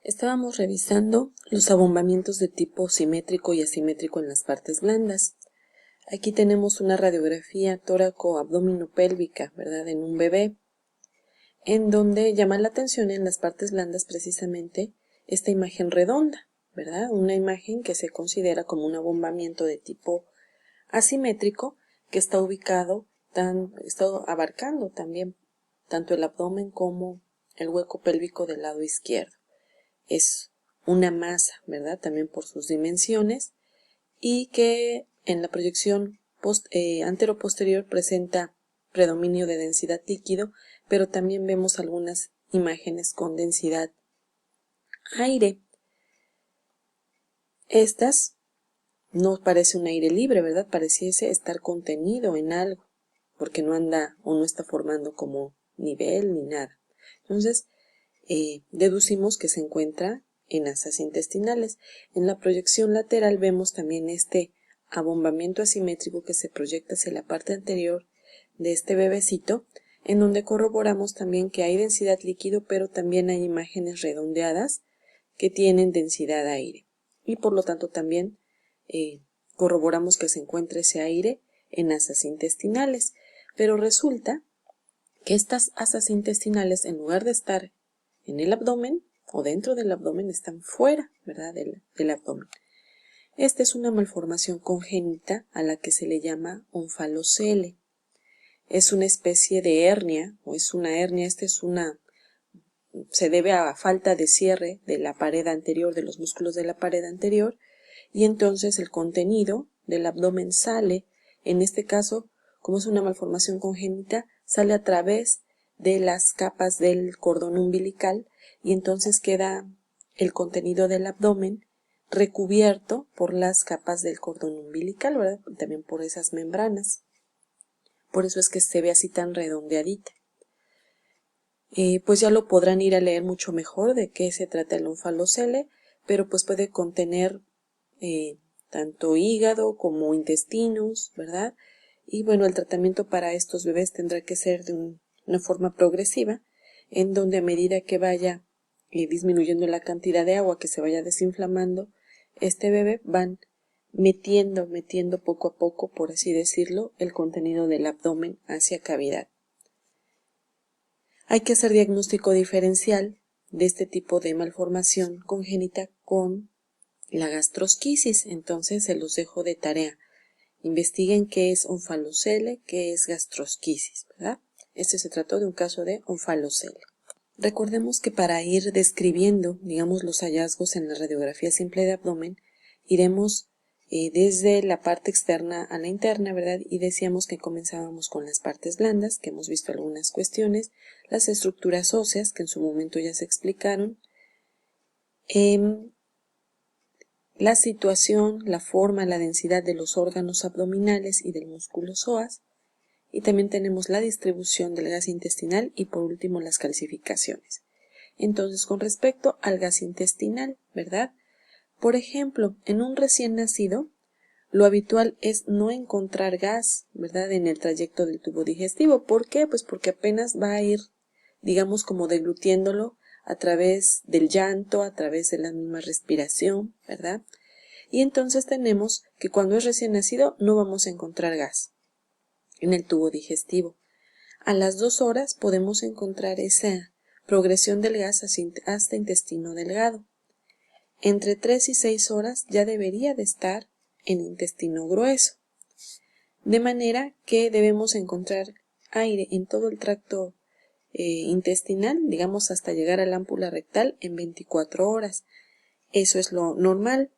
Estábamos revisando los abombamientos de tipo simétrico y asimétrico en las partes blandas. Aquí tenemos una radiografía tóraco-abdominopélvica, ¿verdad?, en un bebé, en donde llama la atención en las partes blandas precisamente esta imagen redonda, ¿verdad? Una imagen que se considera como un abombamiento de tipo asimétrico que está abarcando también tanto el abdomen como el hueco pélvico del lado izquierdo. Es una masa, ¿verdad?, también por sus dimensiones, y que en la proyección antero-posterior presenta predominio de densidad líquido, pero también vemos algunas imágenes con densidad aire. Estas no parece un aire libre, ¿verdad? Pareciese estar contenido en algo, porque no anda o no está formando como nivel ni nada. Entonces, deducimos que se encuentra en asas intestinales. En la proyección lateral vemos también este abombamiento asimétrico que se proyecta hacia la parte anterior de este bebecito, en donde corroboramos también que hay densidad líquido, pero también hay imágenes redondeadas que tienen densidad aire. Y por lo tanto también corroboramos que se encuentra ese aire en asas intestinales. Pero resulta que estas asas intestinales, en lugar de estar en el abdomen o dentro del abdomen, están fuera, ¿verdad?, del abdomen. Esta es una malformación congénita a la que se le llama onfalocele. Es una especie de hernia, o es una hernia, se debe a falta de cierre de la pared anterior, de los músculos de la pared anterior, y entonces el contenido del abdomen sale, en este caso, como es una malformación congénita, sale a través de las capas del cordón umbilical, y entonces queda el contenido del abdomen recubierto por las capas del cordón umbilical, ¿verdad?, y también por esas membranas. Por eso es que se ve así tan redondeadita. Pues ya lo podrán ir a leer mucho mejor de qué se trata el onfalocele, pero pues puede contener tanto hígado como intestinos, ¿verdad? Y bueno, el tratamiento para estos bebés tendrá que ser de una forma progresiva, en donde a medida que vaya disminuyendo la cantidad de agua, que se vaya desinflamando este bebé, van metiendo poco a poco, por así decirlo, el contenido del abdomen hacia cavidad. Hay que hacer diagnóstico diferencial de este tipo de malformación congénita con la gastrosquisis. Entonces se los dejo de tarea. Investiguen qué es onfalocele, qué es gastrosquisis, ¿verdad? Este se trató de un caso de onfalocele. Recordemos que para ir describiendo, digamos, los hallazgos en la radiografía simple de abdomen, iremos desde la parte externa a la interna, ¿verdad? Y decíamos que comenzábamos con las partes blandas, que hemos visto algunas cuestiones, las estructuras óseas, que en su momento ya se explicaron, la situación, la forma, la densidad de los órganos abdominales y del músculo psoas, y también tenemos la distribución del gas intestinal y por último las calcificaciones. Entonces, con respecto al gas intestinal, ¿verdad? Por ejemplo, en un recién nacido, lo habitual es no encontrar gas, ¿verdad?, en el trayecto del tubo digestivo. ¿Por qué? Pues porque apenas va a ir, digamos, como deglutiéndolo a través del llanto, a través de la misma respiración, ¿verdad? Y entonces tenemos que cuando es recién nacido no vamos a encontrar gas en el tubo digestivo. A las 2 horas podemos encontrar esa progresión del gas hasta intestino delgado. Entre 3 y 6 horas ya debería de estar en intestino grueso. De manera que debemos encontrar aire en todo el tracto intestinal, digamos hasta llegar a la ámpula rectal, en 24 horas. Eso es lo normal.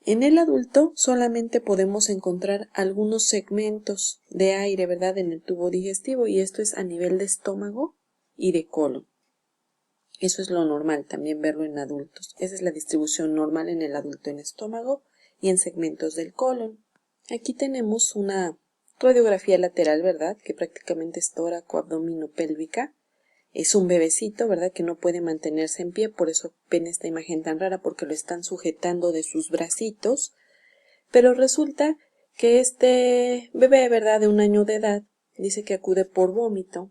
En el adulto solamente podemos encontrar algunos segmentos de aire, ¿verdad?, en el tubo digestivo, y esto es a nivel de estómago y de colon. Eso es lo normal, también verlo en adultos. Esa es la distribución normal en el adulto, en estómago y en segmentos del colon. Aquí tenemos una radiografía lateral, ¿verdad?, que prácticamente es tóraco-abdominopélvica. Es un bebecito, ¿verdad?, que no puede mantenerse en pie, por eso ven esta imagen tan rara, porque lo están sujetando de sus bracitos. Pero resulta que este bebé, ¿verdad?, de 1 año de edad, dice que acude por vómito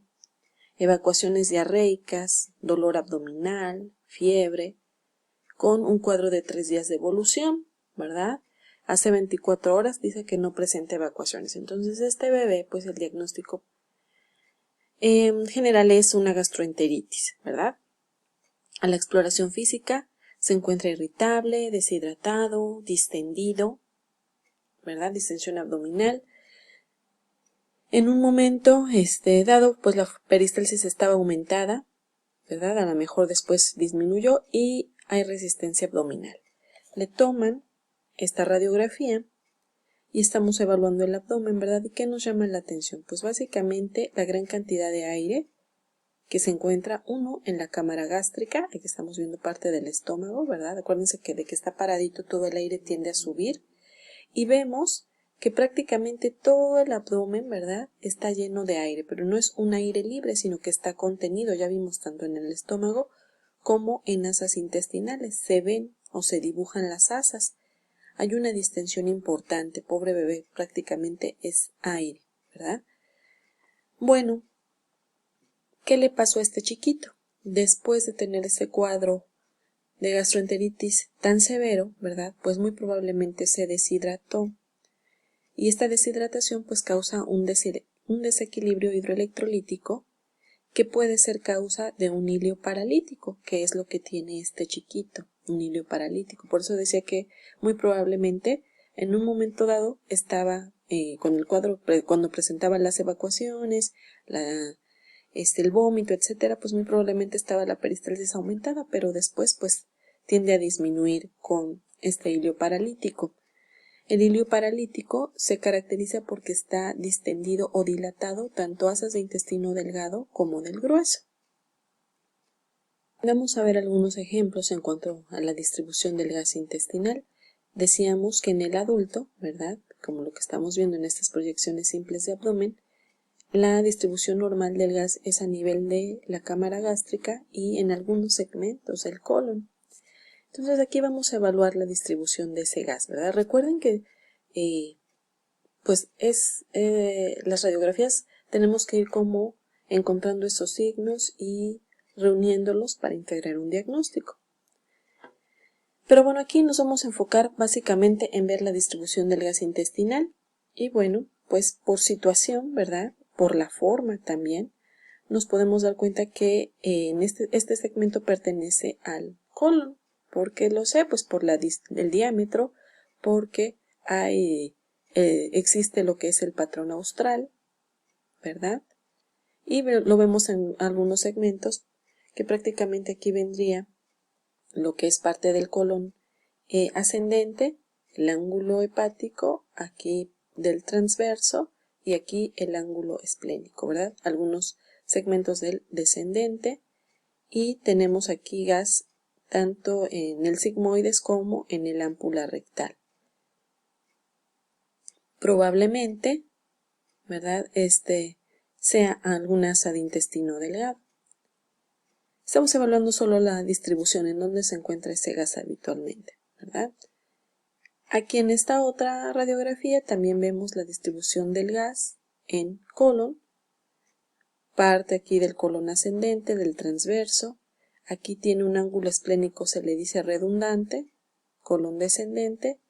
evacuaciones diarreicas, dolor abdominal, fiebre, con un cuadro de 3 días de evolución, ¿verdad? Hace 24 horas dice que no presenta evacuaciones. Entonces este bebé, pues el diagnóstico en general es una gastroenteritis, ¿verdad? A la exploración física se encuentra irritable, deshidratado, distendido, ¿verdad? Distensión abdominal. En un momento dado, pues la peristalsis estaba aumentada, ¿verdad? A lo mejor después disminuyó y hay resistencia abdominal. Le toman esta radiografía y estamos evaluando el abdomen, ¿verdad? ¿Y qué nos llama la atención? Pues básicamente la gran cantidad de aire que se encuentra, uno, en la cámara gástrica, aquí estamos viendo parte del estómago, ¿verdad? Acuérdense que de que está paradito todo el aire tiende a subir, y vemos que prácticamente todo el abdomen, ¿verdad?, está lleno de aire, pero no es un aire libre, sino que está contenido, ya vimos tanto en el estómago como en asas intestinales, se ven o se dibujan las asas. Hay una distensión importante, pobre bebé, prácticamente es aire, ¿verdad? Bueno, ¿qué le pasó a este chiquito? Después de tener ese cuadro de gastroenteritis tan severo, ¿verdad? Pues muy probablemente se deshidrató. Y esta deshidratación pues causa un desequilibrio hidroelectrolítico que puede ser causa de un hilio paralítico, que es lo que tiene este chiquito, un hilio paralítico. Por eso decía que muy probablemente en un momento dado estaba con el cuadro, cuando presentaba las evacuaciones, el vómito, etcétera, pues muy probablemente estaba la peristalsis aumentada, pero después pues tiende a disminuir con este hilio paralítico. El hilio paralítico se caracteriza porque está distendido o dilatado tanto asas de intestino delgado como del grueso. Vamos a ver algunos ejemplos en cuanto a la distribución del gas intestinal. Decíamos que en el adulto, ¿verdad?, como lo que estamos viendo en estas proyecciones simples de abdomen, la distribución normal del gas es a nivel de la cámara gástrica y en algunos segmentos del colon. Entonces aquí vamos a evaluar la distribución de ese gas, ¿verdad? Recuerden que las radiografías tenemos que ir como encontrando esos signos y reuniéndolos para integrar un diagnóstico. Pero bueno, aquí nos vamos a enfocar básicamente en ver la distribución del gas intestinal y bueno, pues por situación, ¿verdad?, por la forma también, nos podemos dar cuenta que en este segmento pertenece al colon. ¿Por qué lo sé? Pues por el diámetro, porque existe lo que es el patrón austral, ¿verdad? Y lo vemos en algunos segmentos que prácticamente aquí vendría lo que es parte del colon ascendente, el ángulo hepático, aquí del transverso y aquí el ángulo esplénico, ¿verdad? Algunos segmentos del descendente y tenemos aquí gas tanto en el sigmoides como en el ámpula rectal. Probablemente, ¿verdad?, sea alguna asa de intestino delgado. Estamos evaluando solo la distribución en donde se encuentra ese gas habitualmente, ¿verdad? Aquí en esta otra radiografía también vemos la distribución del gas en colon, parte aquí del colon ascendente, del transverso, aquí tiene un ángulo esplénico, se le dice redundante, colon descendente,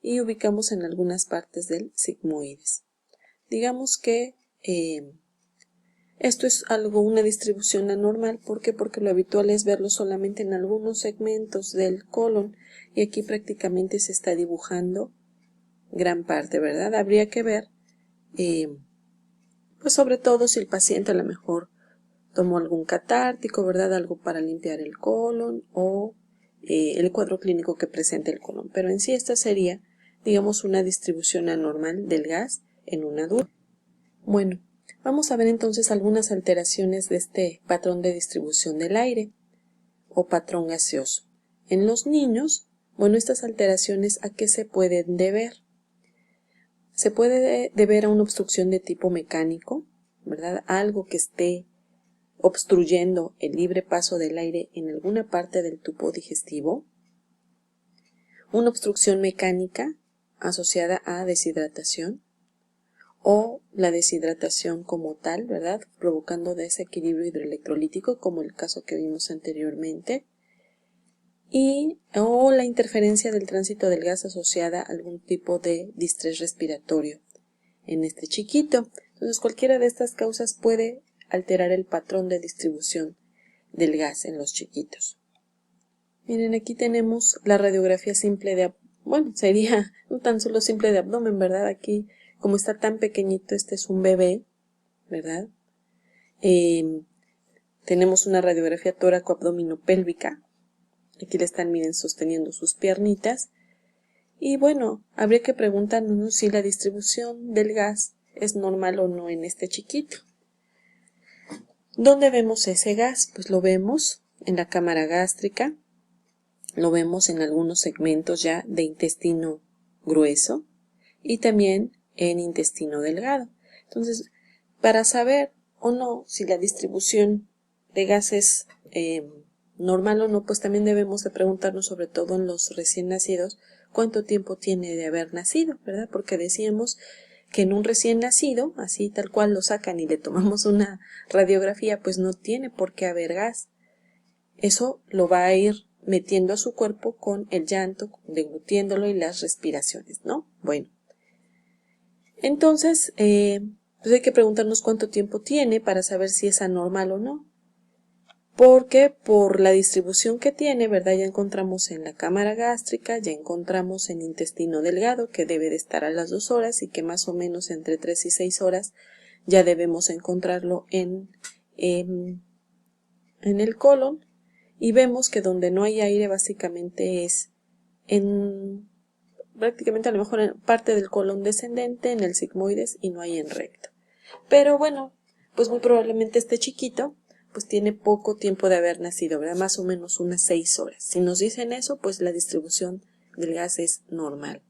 y ubicamos en algunas partes del sigmoides. Digamos que esto es una distribución anormal. ¿Por qué? Porque lo habitual es verlo solamente en algunos segmentos del colon y aquí prácticamente se está dibujando gran parte, ¿verdad? Habría que ver, pues sobre todo si el paciente a lo mejor tomó algún catártico, ¿verdad? Algo para limpiar el colon o el cuadro clínico que presenta el colon. Pero en sí esta sería, digamos, una distribución anormal del gas en un adulto. Bueno, vamos a ver entonces algunas alteraciones de este patrón de distribución del aire o patrón gaseoso. En los niños, bueno, estas alteraciones ¿a qué se pueden deber? Se puede deber a una obstrucción de tipo mecánico, ¿verdad? Algo que esté obstruyendo el libre paso del aire en alguna parte del tubo digestivo. Una obstrucción mecánica asociada a deshidratación o la deshidratación como tal, ¿verdad? Provocando desequilibrio hidroelectrolítico, como el caso que vimos anteriormente, o la interferencia del tránsito del gas asociada a algún tipo de distrés respiratorio en este chiquito. Entonces, cualquiera de estas causas puede alterar el patrón de distribución del gas en los chiquitos. Miren, aquí tenemos la radiografía simple de, bueno, sería no tan solo simple de abdomen, ¿verdad? Aquí, como está tan pequeñito, este es un bebé, ¿verdad? Tenemos una radiografía tóraco-abdominopélvica. Aquí le están, miren, sosteniendo sus piernitas. Y bueno, habría que preguntarnos si la distribución del gas es normal o no en este chiquito. ¿Dónde vemos ese gas? Pues lo vemos en la cámara gástrica, lo vemos en algunos segmentos ya de intestino grueso y también en intestino delgado. Entonces, para saber o no si la distribución de gas es normal o no, pues también debemos de preguntarnos, sobre todo en los recién nacidos, cuánto tiempo tiene de haber nacido, ¿verdad? Porque decíamos que en un recién nacido, así tal cual lo sacan y le tomamos una radiografía, pues no tiene por qué haber gas. Eso lo va a ir metiendo a su cuerpo con el llanto, deglutiéndolo y las respiraciones, ¿no? Bueno, entonces, pues hay que preguntarnos cuánto tiempo tiene para saber si es anormal o no. Porque por la distribución que tiene, ¿verdad? Ya encontramos en la cámara gástrica, ya encontramos en intestino delgado, que debe de estar a las 2 horas y que más o menos entre 3 y 6 horas ya debemos encontrarlo en el colon. Y vemos que donde no hay aire básicamente es prácticamente a lo mejor en parte del colon descendente, en el sigmoides, y no hay en recto. Pero bueno, pues muy probablemente este chiquito pues tiene poco tiempo de haber nacido, ¿verdad? Más o menos unas 6 horas. Si nos dicen eso, pues la distribución del gas es normal.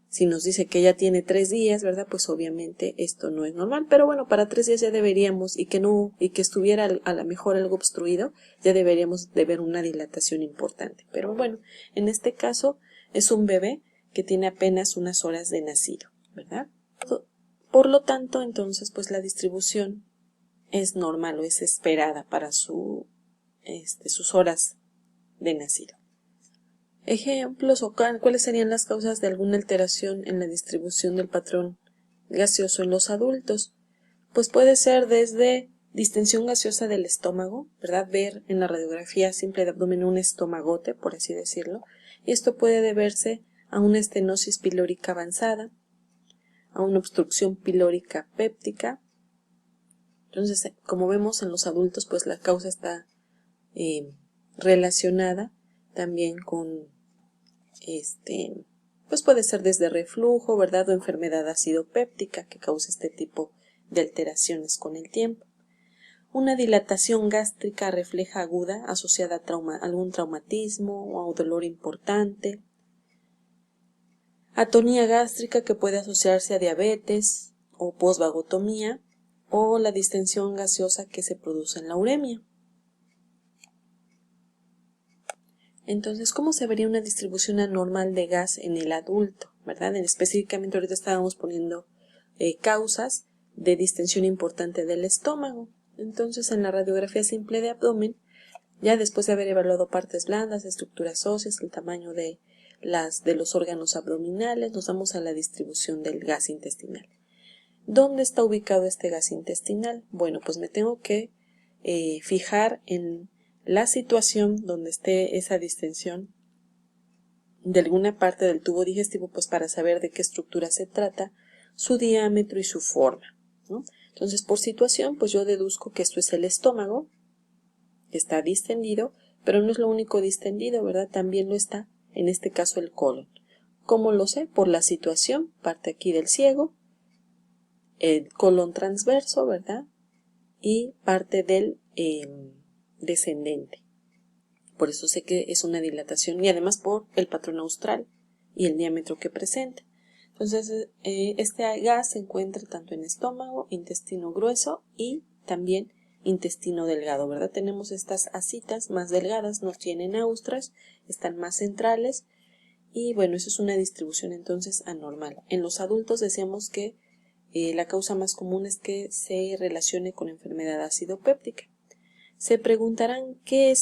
Si nos dice que ya tiene 3 días, ¿verdad? Pues obviamente esto no es normal, pero bueno, para 3 días ya deberíamos, y que estuviera a lo mejor algo obstruido, ya deberíamos de ver una dilatación importante. Pero bueno, en este caso es un bebé que tiene apenas unas horas de nacido, ¿verdad? Por lo tanto, entonces, pues la distribución es normal o es esperada para sus horas de nacido. Ejemplos o cuáles serían las causas de alguna alteración en la distribución del patrón gaseoso en los adultos. Pues puede ser desde distensión gaseosa del estómago, ¿verdad? Ver en la radiografía simple de abdomen un estomagote, por así decirlo, y esto puede deberse a una estenosis pilórica avanzada, a una obstrucción pilórica péptica. Entonces, como vemos en los adultos, pues la causa está relacionada también con pues puede ser desde reflujo, ¿verdad? O enfermedad acidopéptica que causa este tipo de alteraciones con el tiempo. Una dilatación gástrica refleja aguda asociada a algún traumatismo o a un dolor importante. Atonía gástrica que puede asociarse a diabetes o posvagotomía, o la distensión gaseosa que se produce en la uremia. Entonces, ¿cómo se vería una distribución anormal de gas en el adulto? ¿Verdad? Específicamente ahorita estábamos poniendo causas de distensión importante del estómago. Entonces, en la radiografía simple de abdomen, ya después de haber evaluado partes blandas, estructuras óseas, el tamaño de los órganos abdominales, nos vamos a la distribución del gas intestinal. ¿Dónde está ubicado este gas intestinal? Bueno, pues me tengo que fijar en la situación donde esté esa distensión de alguna parte del tubo digestivo, pues para saber de qué estructura se trata, su diámetro y su forma, ¿no? Entonces, por situación, pues yo deduzco que esto es el estómago, que está distendido, pero no es lo único distendido, ¿verdad? También lo está, en este caso, el colon. ¿Cómo lo sé? Por la situación, parte aquí del ciego, el colon transverso, ¿verdad? Y parte del descendente. Por eso sé que es una dilatación, y además por el patrón austral y el diámetro que presenta. Entonces, este gas se encuentra tanto en estómago, intestino grueso y también intestino delgado, ¿verdad? Tenemos estas asitas más delgadas, no tienen austras, están más centrales, y bueno, eso es una distribución entonces anormal. En los adultos decíamos que La causa más común es que se relacione con enfermedad ácido péptica. Se preguntarán qué es